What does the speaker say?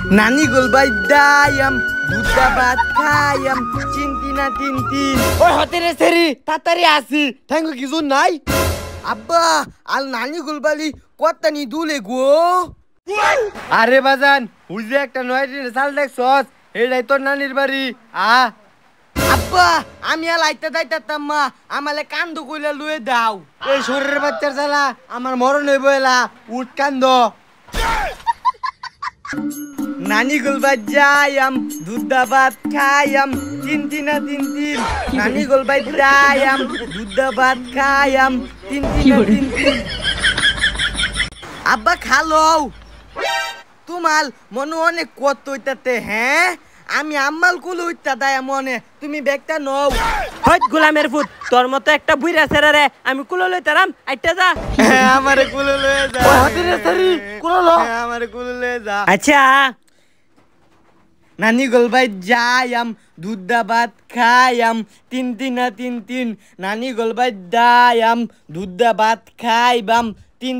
নানি গোলবাই দায়াম দুধা ভাত খায়াম চিন্তি না তিন ওই হতে রে সেরি তাড়াতাড়ি আসি থ্যাংক কিছু নাই আব্বা আল নানি গোলবালি কত্তানি দুলে গো আরে বাজান হুইজে একটা নয় সাল দেখছস এইটাই তোর নানির বাড়ি আব্বা আমি আর আইতা যাইতাম মা আমালে কান্দ কইলা লুয়ে দাও এই শরীরের বাচ্চার জ্বালা আমার মরণ হইব এলা উঠ কান্দ নানি গোলবাই যায়াম দুধা ভাত খায়াম চিন্তি না তিন নানি গোলবাই যায়াম দুধা ভাত খায়াম চিন্তি না তিন আব্বা খালো তোমার মনে অনেক কত হইতাতে হ্যাঁ আমি আম্মাল কুল হইতা দায়া মনে তুমি ব্যাগটা নও হইত গোলামের ফুট তোর মতো একটা বুইরা ছেড়ে রে আমি কুলো লইতারাম আইটা যা হ্যাঁ আমারে কুল লয়ে যা ওই হতে রে সেরি কুলো লো হ্যাঁ আমারে কুল লয়ে যা আচ্ছা নানি গোলবাই যায়াম দুধা ভাত খায়াম তিন নানি গোলবাই দায়াম দুধা ভাত খাইবাম তিন